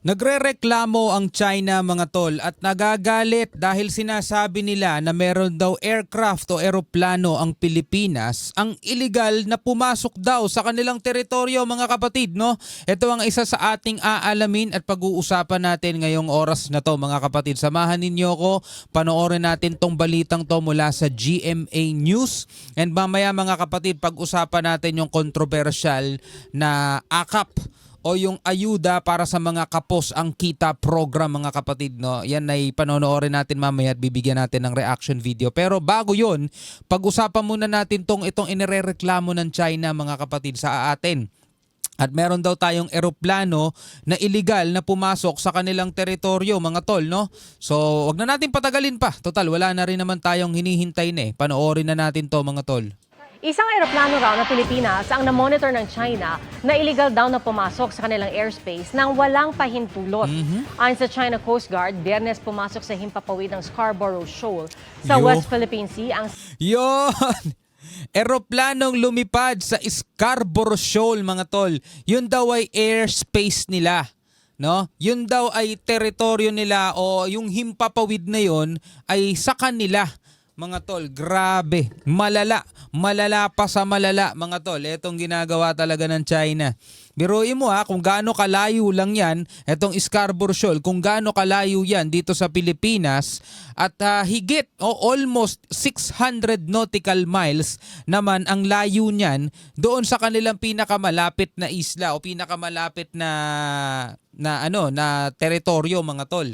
Nagrereklamo ang China mga tol at nagagalit dahil sinasabi nila na meron daw aircraft o eroplano ang Pilipinas ang illegal na pumasok daw sa kanilang teritoryo mga kapatid, no? Ito ang isa sa ating aalamin at pag-uusapan natin ngayong oras na to mga kapatid. Samahan ninyo ko, panoorin natin tong balitang to mula sa GMA News, and mamaya mga kapatid pag-usapan natin yung controversial na AKAP o yung ayuda para sa mga kapos ang kita program mga kapatid, no? Yan ay panonoorin natin mamaya at bibigyan natin ng reaction video. Pero bago yon, pag-usapan muna natin itong inirereklamo ng China mga kapatid sa atin. At meron daw tayong eroplano na illegal na pumasok sa kanilang teritoryo mga tol, no? So wag na natin patagalin pa. Total, wala na rin naman tayong hinihintay na eh. Panoorin na natin to mga tol. Isang eroplano raw ng Pilipinas ang na-monitor ng China na illegal daw na pumasok sa kanilang airspace nang walang pahintulot. Ayon sa China Coast Guard, Biyernes pumasok sa himpapawid ng Scarborough Shoal sa West Philippine Sea ang Yon! Eroplanong lumipad sa Scarborough Shoal mga tol. Yun daw ay airspace nila. No? Yun daw ay teritoryo nila o yung himpapawid na yon ay sa kanila. Mga tol, grabe. Malala. Malala pa sa malala mga tol. Etong ginagawa talaga ng China. Biruin mo kung gaano kalayo lang yan, etong Scarborough Shoal, kung gaano kalayo yan dito sa Pilipinas at higit o almost 600 nautical miles naman ang layo niyan doon sa kanilang pinakamalapit na isla o pinakamalapit na teritoryo mga tol.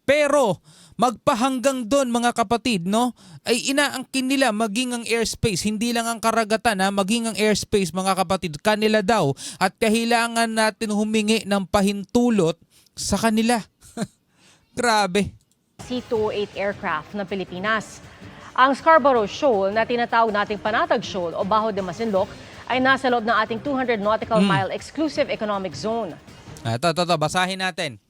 Pero magpahanggang doon mga kapatid, no, ay inaangkin nila maging ang airspace, hindi lang ang karagatan maging ang airspace mga kapatid, kanila daw at kailangan natin humingi ng pahintulot sa kanila. Grabe. C-208 aircraft ng Pilipinas. Ang Scarborough Shoal na tinatawag nating Panatag Shoal o Bajo de Masinloc ay nasa loob ng ating 200 nautical mile exclusive economic zone. Ito, basahin natin.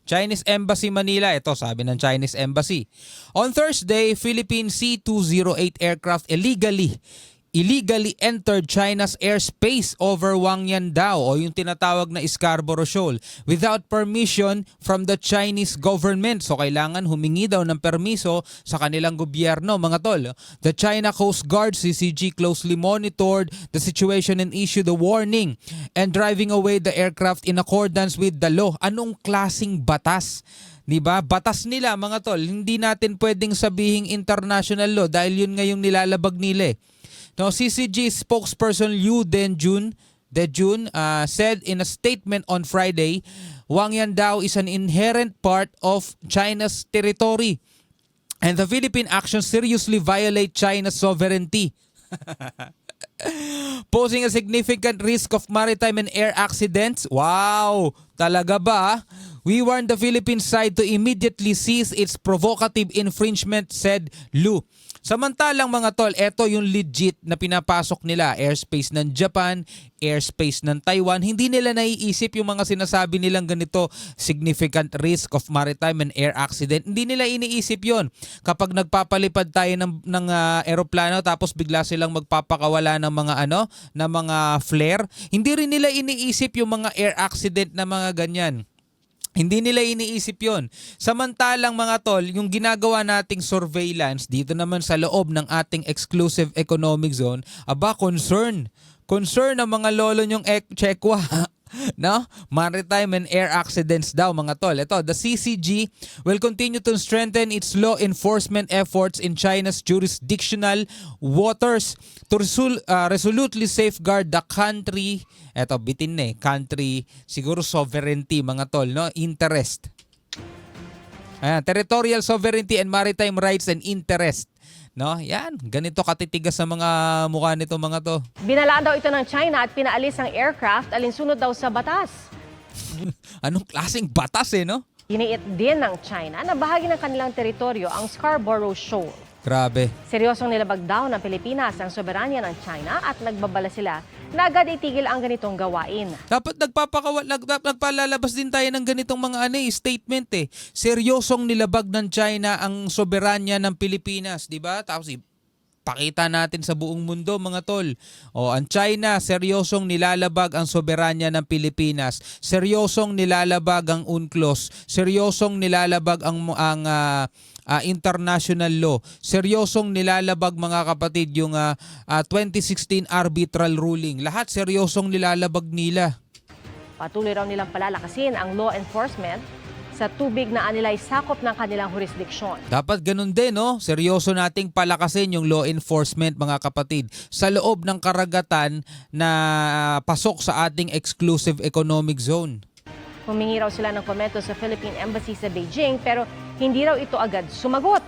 Chinese Embassy Manila, ito sabi ng Chinese Embassy. On Thursday, Philippine C-208 aircraft illegally entered China's airspace over Wangyandao o yung tinatawag na Scarborough Shoal without permission from the Chinese government. So kailangan humingi daw ng permiso sa kanilang gobyerno mga tol. The China Coast Guard CCG closely monitored the situation and issued a warning and driving away the aircraft in accordance with the law. Anong klasing batas? Diba? Batas nila mga tol. Hindi natin pwedeng sabihing international law dahil yun ngayong nilalabag nila eh. No, CCG spokesperson Liu Dejun said in a statement on Friday, Wangyandao is an inherent part of China's territory and the Philippine actions seriously violate China's sovereignty. Posing a significant risk of maritime and air accidents. Wow! Talaga ba? We warned the Philippine side to immediately cease its provocative infringement, said Liu. Samantalang mga tol, eto yung legit na pinapasok nila, airspace ng Japan, airspace ng Taiwan. Hindi nila naiisip yung mga sinasabi nilang ganito, significant risk of maritime and air accident. Hindi nila iniisip yon. Kapag nagpapalipad tayo ng eroplano tapos bigla silang magpapakawala ng mga flare, hindi rin nila iniisip yung mga air accident na mga ganyan. Hindi nila iniisip yon. Samantalang mga tol, yung ginagawa nating surveillance dito naman sa loob ng ating exclusive economic zone, concern. Concern ng mga lolo nyong Chekwa. No? Maritime and air accidents daw mga tol. Ito, the CCG will continue to strengthen its law enforcement efforts in China's jurisdictional waters to resolutely safeguard the country. Ito, bitin na country, siguro sovereignty mga tol, no? Interest. Ayan, territorial sovereignty and maritime rights and interest. No? Yan, ganito katitigas sa mga mukha nito mga to. Binalaan daw ito ng China at pinaalis ang aircraft alinsunod daw sa batas. Anong klaseng batas no? Giniit din ng China na bahagi ng kanilang teritoryo ang Scarborough Shoal. Grabe. Seryosong nilabag daw ng Pilipinas ang soberanya ng China at nagbabala sila na agad itigil ang ganitong gawain. Dapat nagpalalabas din tayo ng ganitong mga statement Seryosong nilabag ng China ang soberanya ng Pilipinas, di ba? Tapos pakita natin sa buong mundo mga tol. O ang China, seryosong nilalabag ang soberanya ng Pilipinas. Seryosong nilalabag ang UNCLOS. Seryosong nilalabag ang international law. Seryosong nilalabag mga kapatid yung 2016 arbitral ruling. Lahat seryosong nilalabag nila. Patuloy raw nilang palalakasin ang law enforcement sa tubig na anilay sakop ng kanilang jurisdiksyon. Dapat ganun din, no? Seryoso nating palakasin yung law enforcement mga kapatid sa loob ng karagatan na pasok sa ating exclusive economic zone. Humingi raw sila ng komento sa Philippine Embassy sa Beijing pero hindi raw ito agad sumagot.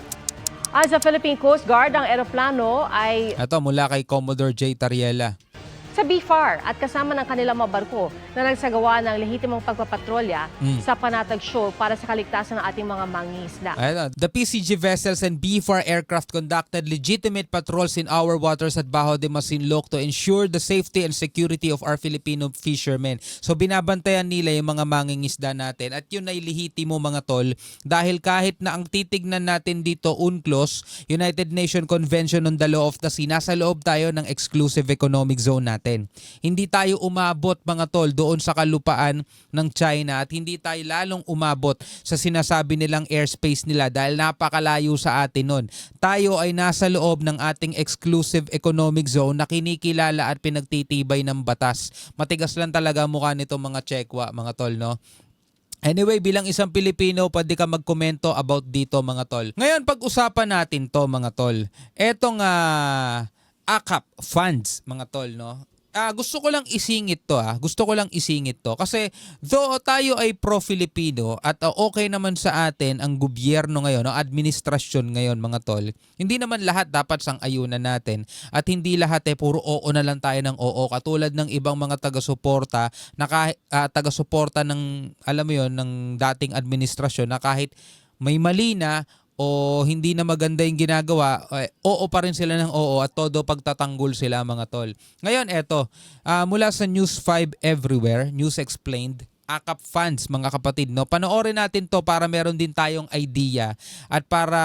Sa Philippine Coast Guard, ang eroplano ay Ito mula kay Commodore J. Tariela. sa BFAR at kasama ng kanilang mga barko na nagsagawa ng lehitimong pagpapatrolya sa Panatag Shoal para sa kaligtasan ng ating mga mangingisda. The PCG vessels and BFAR aircraft conducted legitimate patrols in our waters at Bajo de Masinloc to ensure the safety and security of our Filipino fishermen. So binabantayan nila yung mga mangingisda natin at yun ay lehitimo mga tol dahil kahit na ang titignan natin dito UNCLOS, United Nations Convention on the Law of the Sea, nasa loob tayo ng exclusive economic zone natin. Hindi tayo umabot mga tol doon sa kalupaan ng China at hindi tayo lalong umabot sa sinasabi nilang airspace nila dahil napakalayo sa atin nun. Tayo ay nasa loob ng ating exclusive economic zone na kinikilala at pinagtitibay ng batas. Matigas lang talaga mukha nito mga Chekwa mga tol, no? Anyway, bilang isang Pilipino, pwede ka magkomento about dito mga tol. Ngayon, pag-usapan natin to mga tol. Etong AKAP funds mga tol, no? Gusto ko lang isingit to Gusto ko lang isingit to kasi though tayo ay pro-Filipino at okay naman sa atin ang gobyerno ngayon, no, administrasyon ngayon mga tol. Hindi naman lahat dapat sang-ayunan natin at hindi lahat puro oo na lang tayo ng oo katulad ng ibang mga taga-suporta na taga-suporta ng alam mo yon ng dating administrasyon na kahit may mali na o hindi na maganda yung ginagawa, oo pa rin sila ng oo at todo pagtatanggol sila mga tol. Ngayon, eto, mula sa News 5 Everywhere, News Explained, AKAP funds mga kapatid, no? Panoorin natin to para meron din tayong idea at para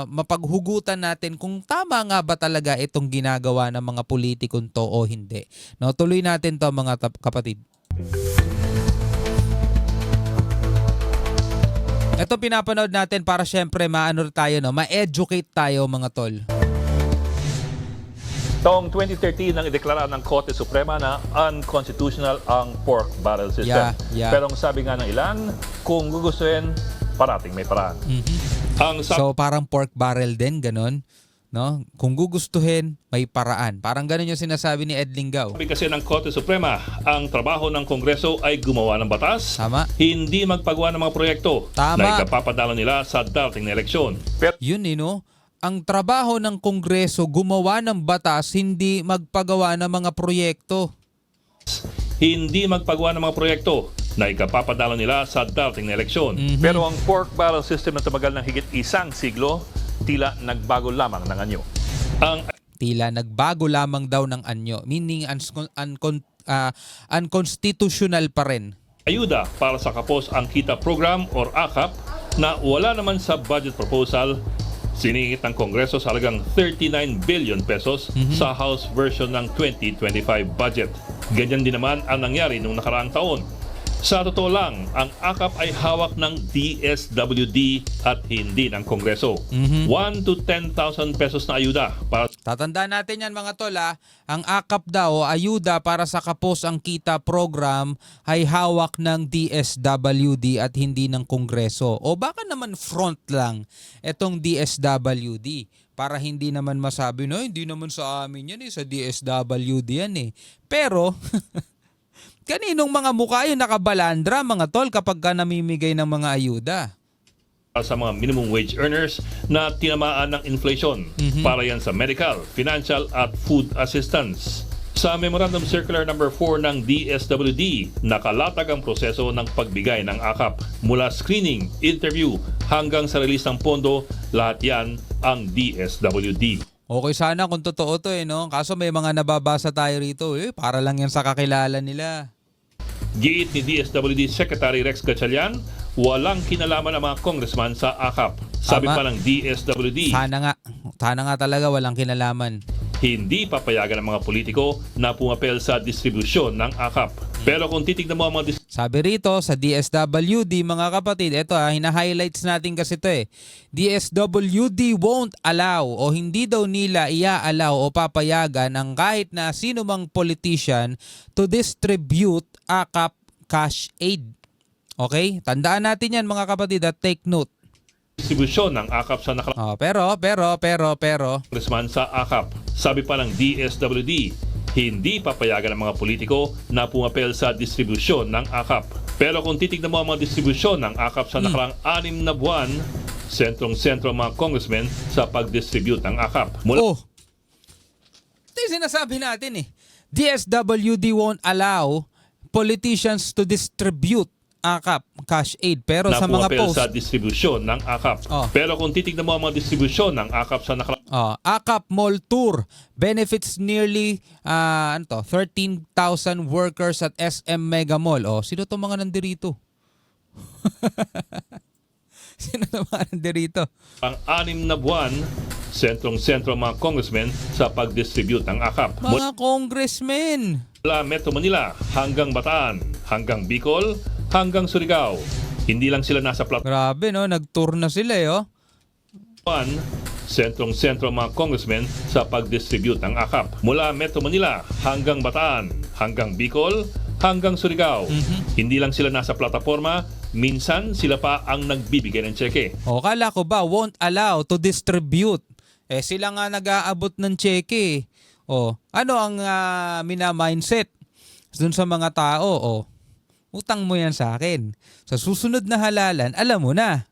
mapaghugutan natin kung tama nga ba talaga itong ginagawa ng mga politikon to o hindi. No? Tuloy natin to mga kapatid. Ito pinapanood natin para syempre maano tayo, no? Ma-educate tayo mga tol. Taong 2013 nang ideklara ng Korte Suprema na unconstitutional ang pork barrel system. Yeah. Pero ang sabi nga ng ilan, kung gugustuhin, parating may paraan. So parang pork barrel din, ganon. No? Kung gugustuhin, may paraan. Parang ganun yung sinasabi ni Ed Linggau. Sabi kasi ng Korte Suprema, ang trabaho ng Kongreso ay gumawa ng batas, Tama. hindi magpagawa ng mga proyekto Tama. na ikapapadala nila sa darating na eleksyon. Pero Yun no? Ang trabaho ng Kongreso gumawa ng batas, hindi magpagawa ng mga proyekto. hindi magpagawa ng mga proyekto na ikapapadala nila sa darating na eleksyon. Pero ang pork barrel system na tumagal ng higit isang siglo, tila nagbago lamang ng anyo. Tila nagbago lamang daw ng anyo, meaning unconstitutional pa rin. Ayuda para sa Kapos ang Kita Program or AKAP na wala naman sa budget proposal, siningit ng Kongreso sa halagang 39 billion pesos sa House version ng 2025 budget. Ganyan din naman ang nangyari noong nakaraang taon. Sa totoo lang, ang AKAP ay hawak ng DSWD at hindi ng Kongreso. 1 to 10,000 pesos na ayuda para Tatandaan natin yan mga tol Ang AKAP daw, ayuda para sa Kapos ang Kita program ay hawak ng DSWD at hindi ng Kongreso. O baka naman front lang itong DSWD para hindi naman masabi na hindi naman sa amin yan sa DSWD yan Pero kaninong mga mukha yung nakabalandra mga tol kapag ka namimigay ng mga ayuda? sa mga minimum wage earners na tinamaan ng inflation para yan sa medical, financial at food assistance. Sa Memorandum Circular No. 4 ng DSWD, nakalatag ang proseso ng pagbigay ng AKAP. Mula screening, interview, hanggang sa release ng pondo, lahat yan ang DSWD. Okay sana kung totoo to no? Kaso may mga nababasa tayo rito para lang yan sa kakilala nila. Giit ni DSWD Secretary Rex Gatchalian, walang kinalaman ang mga congressman sa AKAP. Sabi Tama. pa ng DSWD, Sana nga. Sana nga talaga walang kinalaman. Hindi papayagan ng mga politiko na pumapel sa distribusyon ng AKAP. Pero kung titignan mo ang mga Sabi rito sa DSWD, mga kapatid, ito hina-highlights natin kasi ito DSWD won't allow o hindi daw nila ia-allow o papayagan ang kahit na sino mang politician to distribute AKAP cash aid. Okay? Tandaan natin yan mga kapatid at take note. distribusyon ng AKAP sa Pero Congressman sa AKAP. Sabi pa ng DSWD, hindi papayagan ng mga politiko na pumapel sa distribusyon ng AKAP. Pero kung titignan mo ang mga distribusyon ng AKAP sa nakarang 6 na buwan, sentrong-sentro ang mga congressmen sa pag-distribute ng AKAP. Ito yung sinasabi natin DSWD won't allow politicians to distribute AKAP cash aid pero na sa mga pumapel post sa distribusyon ng AKAP. Oh. Pero kung titignan mo ang mga distribusyon ng AKAP sa nakarang AKAP Mall Tour benefits nearly 13,000 workers at SM Mega Mall. Sino to mga nandirito? Sino to mga nandirito? ang 6 na buwan, sentrong-sentro ang mga congressmen sa pag-distribute ng AKAP. Mga congressmen. Mula Metro Manila hanggang Bataan, hanggang Bicol, hanggang Surigao. Hindi lang sila nasa Grabe nag-tour na sila platform, sentrong-sentro ang mga congressmen sa pag-distribute ng AKAP. Mula Metro Manila hanggang Bataan, hanggang Bicol, hanggang Surigao. Hindi lang sila nasa plataforma, minsan sila pa ang nagbibigay ng tseke. Kala ko ba won't allow to distribute? Sila nga nag-aabot ng tseke. Ano ang mina-mindset dun sa mga tao? Utang mo yan sa akin. Sa susunod na halalan, alam mo na.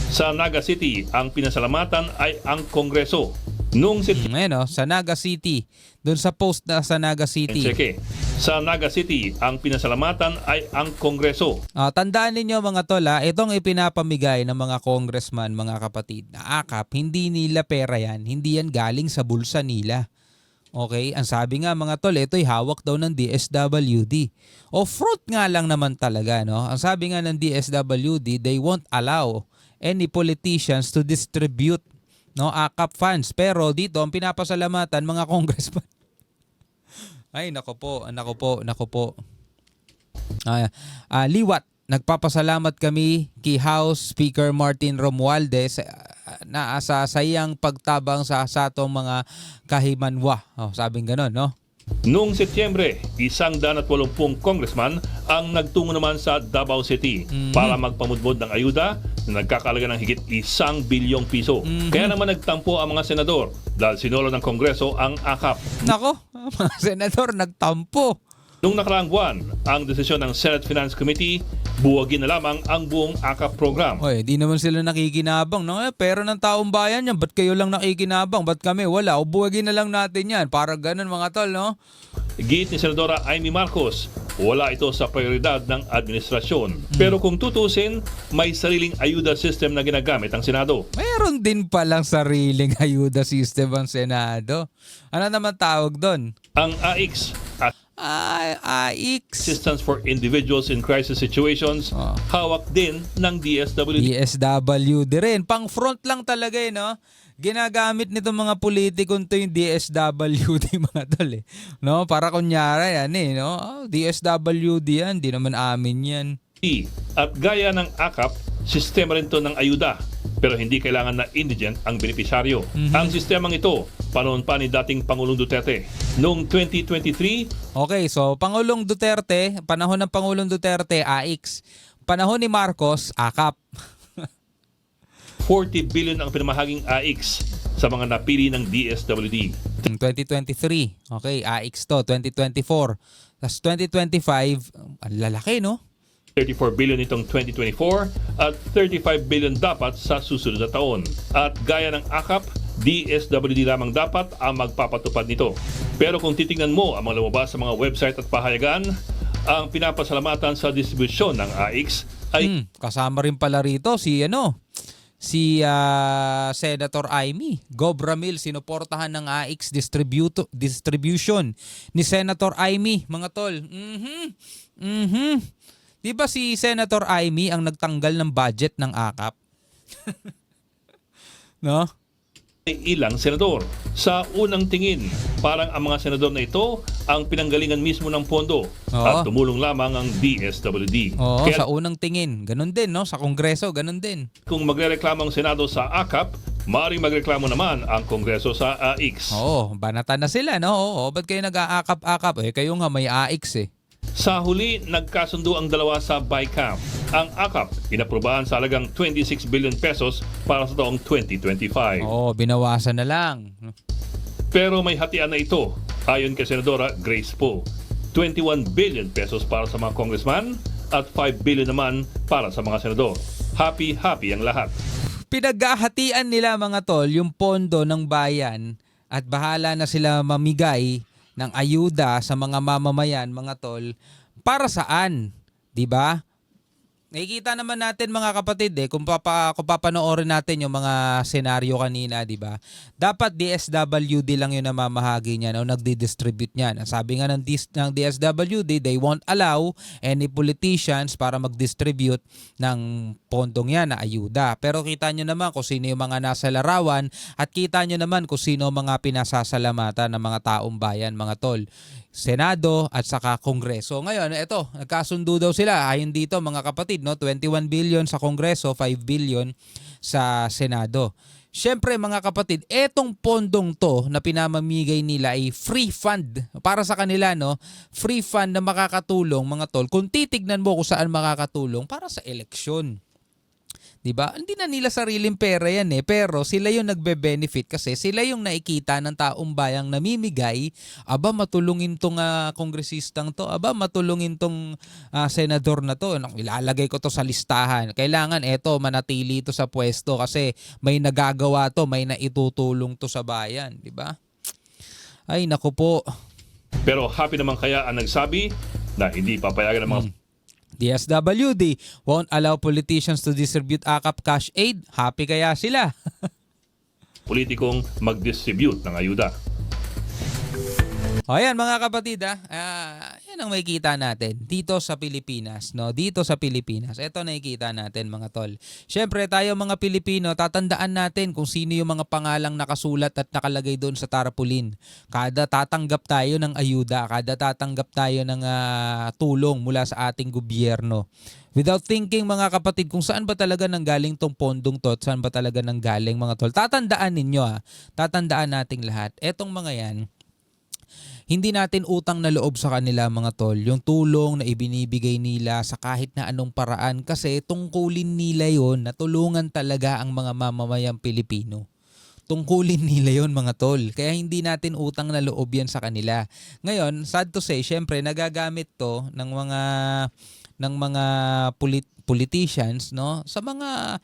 Sa Naga City, ang pinasalamatan ay ang Kongreso. Nung Sa Naga City. Doon sa post na sa Naga City. tseke. Sa Naga City, ang pinasalamatan ay ang Kongreso. Tandaan ninyo mga tol, itong ipinapamigay ng mga congressman, mga kapatid, na AKAP, hindi nila pera yan. Hindi yan galing sa bulsa nila. Okay? Ang sabi nga mga tol, ito'y hawak daw ng DSWD. Fraud nga lang naman talaga. Ang sabi nga ng DSWD, they won't allow any politicians to distribute AKAP funds. Pero dito, ang pinapasalamatan mga congressman. Ay, nako po. Liwat, nagpapasalamat kami kay House Speaker Martin Romualdez na sa sayang pagtabang sa atong mga kahimanwa. Sabing ganon, Noong Setyembre, 180 congressman ang nagtungo naman sa Davao City para magpamudmod ng ayuda na nagkakalaga ng higit 1 bilyong piso. Kaya naman nagtampo ang mga senador dahil sinolo ng Kongreso ang AKAP. Nako, mga senador nagtampo. Noong nakaraang buwan, ang desisyon ng Senate Finance Committee, buwagin na lamang ang buong AKAP program. Di naman sila nakikinabang. Pero ng taong bayan yan, ba't kayo lang nakikinabang? Ba't kami? Wala. Buwagin na lang natin yan. Para ganun mga tol, Giit ni Senadora Amy Marcos, wala ito sa prioridad ng administrasyon. Pero kung tutusin, may sariling ayuda system na ginagamit ang Senado. Meron din palang sariling ayuda system ang Senado. Ano naman tawag doon? Ang AIX, AIX. Assistance for Individuals in Crisis Situations, hawak din ng DSWD. DSWD rin. Pang front lang talaga Ginagamit nito mga politikon to yung DSWD mga tol para kunyara yan DSWD yan, di naman amin yan. At gaya ng AKAP, sistema rin to ng ayuda. Pero hindi kailangan na indigent ang benepisyaryo. Ang sistemang ito, panahon pa ni dating Pangulong Duterte. Noong 2023, okay, so panahon ng Pangulong Duterte, AIX. Panahon ni Marcos, AKAP. 40 billion ang pinamahaging AIX sa mga napili ng DSWD. 2023, okay, AIX to. 2024. Tapos 2025, ang lalaki 34 billion itong 2024 at 35 billion dapat sa susunod na taon. At gaya ng AKAP, DSWD lamang dapat ang magpapatupad nito. Pero kung titingnan mo ang mga lumabas sa mga website at pahayagan, ang pinapasalamatan sa distribusyon ng AIX ay kasama rin pala rito si Senator Amy. Gov Ramil, sinuportahan ng AIX distribution ni Senator Amy, mga tol. Di ba si Senator Amy ang nagtanggal ng budget ng AKAP? ilang senador. Sa unang tingin, parang ang mga senador na ito ang pinanggalingan mismo ng pondo at tumulong lamang ang DSWD. Oo, Kaya sa unang tingin. Ganun din, no? Sa Kongreso, ganun din. kung magrereklamo ang Senado sa AKAP, maaaring magreklamo naman ang Kongreso sa AIX. Oo, banatan na sila, no? Oo, ba't kayo nag-aakap-akap? Kayo nga may AIX eh. Sa huli, nagkasundo ang dalawa sa BICAM. Ang AKAP, inaprubahan sa halagang 26 billion pesos para sa taong 2025. Oo, binawasan na lang. Pero may hatian na ito, ayon kay Senadora Grace Poe. 21 billion pesos para sa mga congressman at 5 billion naman para sa mga senador. Happy ang lahat. Pinaghahatian nila mga tol yung pondo ng bayan at bahala na sila mamigay ng ayuda sa mga mamamayan mga tol para saan, 'di ba? Nakikita naman natin mga kapatid kung papanoorin natin yung mga senaryo kanina, 'di ba? Dapat DSWD lang yung namamahagi niyan o nagdi-distribute niyan. Sabi nga ng DSWD, they won't allow any politicians para mag-distribute ng pondong yan na ayuda. Pero kita nyo naman kung sino yung mga nasa larawan at kita nyo naman kung sino mga pinasasalamatan ng mga taong bayan, mga tol. Senado at saka Kongreso. Ngayon, ito, nagkasundo daw sila. Ayon dito mga kapatid, no? 21 billion sa Kongreso, 5 billion sa Senado. Siyempre mga kapatid, etong pondong to na pinamamigay nila ay free fund para sa kanila, no? Free fund na makakatulong mga tol. Kung titignan mo kung saan makakatulong para sa eleksyon. 'Di ba? Hindi na nila sariling pera yan pero sila yung nagbe-benefit kasi sila yung nakikita ng taong bayang namimigay, aba matulungin tong kongresistang to, aba matulungin tong senador na to, ilalagay ko to sa listahan. Kailangan eto manatili to sa pwesto kasi may nagagawa to, may naitutulong to sa bayan, 'di ba? Ay naku po. Pero happy naman kaya ang nagsabi na hindi papayagan ng mga DSWD won't allow politicians to distribute AKAP cash aid. Happy kaya sila? politikong mag-distribute ng ayuda. O yan mga kapatid yan ang makikita natin dito sa Pilipinas, no? Dito sa Pilipinas. Ito nakikita natin mga tol. Syempre tayo mga Pilipino, tatandaan natin kung sino yung mga pangalang nakasulat at nakalagay doon sa tarpaulin. Kada tatanggap tayo ng ayuda, kada tatanggap tayo ng tulong mula sa ating gobyerno. Without thinking mga kapatid kung saan ba talaga nanggaling tong pondong to, saan ba talaga nanggaling mga tol. Tatandaan ninyo tatandaan nating lahat. Etong mga yan, hindi natin utang na loob sa kanila mga tol, yung tulong na ibinibigay nila sa kahit na anong paraan kasi tungkulin nila yon na tulungan talaga ang mga mamamayang Pilipino. Tungkulin nila yon mga tol, kaya hindi natin utang na loob yan sa kanila. Ngayon, sad to say, syempre nagagamit to ng mga politicians, no, sa mga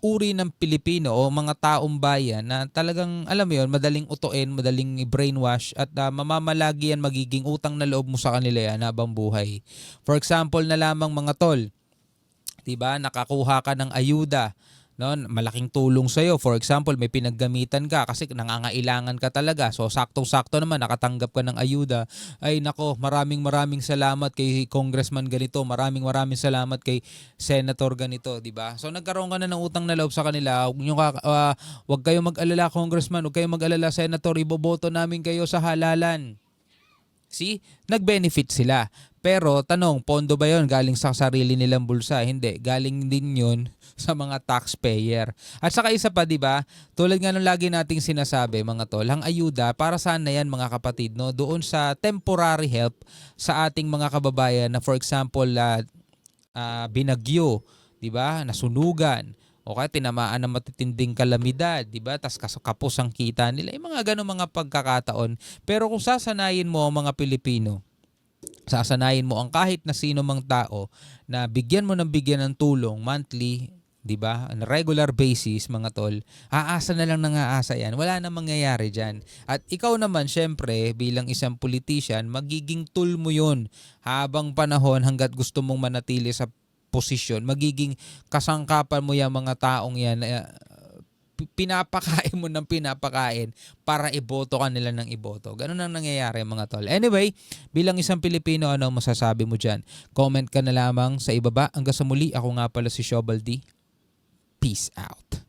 uri ng Pilipino o mga taong bayan na talagang, alam mo yun, madaling utuin, madaling brainwash at mamamalagi yan, magiging utang na loob mo sa kanila yan habang buhay. For example na lamang mga tol, diba, nakakuha ka ng ayuda, no? Malaking tulong sa'yo. For example, may pinaggamitan ka kasi nangangailangan ka talaga. So, saktong-sakto naman, nakatanggap ka ng ayuda. Ay, nako, maraming salamat kay Congressman ganito. Maraming salamat kay Senator ganito, di ba? So, nagkaroon ka na ng utang na loob sa kanila. Huwag kayong mag-alala, Congressman. Huwag kayong mag-alala, Senator. Iboboto namin kayo sa halalan. See? Nag-benefit sila. Pero, tanong, pondo ba yon galing sa sarili nilang bulsa? Hindi. Galing din yun sa mga taxpayer. At saka isa pa, di ba? Tulad nga ng lagi nating sinasabi, mga tol, ang ayuda, para saan na yan, mga kapatid, no? Doon sa temporary help sa ating mga kababayan na, for example, binagyo, di ba? Nasunugan, o kaya tinamaan ng matitinding kalamidad, di ba? Tas kapos ang kita nila. Yung mga ganong mga pagkakataon. Pero kung sasanayin mo ang mga Pilipino, sasanayin mo ang kahit na sino mang tao na bigyan mo ng tulong monthly, 'di ba? On a regular basis, mga tol. Aasa na lang nang aasa 'yan. Wala nang mangyayari diyan. At ikaw naman syempre bilang isang politician, magiging tool mo 'yon habang panahon hangga't gusto mong manatili sa posisyon. Magiging kasangkapan mo 'yang mga taong 'yan. Pinapakain mo ng pinapakain para iboto ka nila ng iboto. Ganun ang nangyayari mga tol. Anyway, bilang isang Pilipino, ano masasabi mo dyan? Comment ka na lamang sa ibaba. Hanggang sa muli, ako nga pala si Shobal D. Peace out.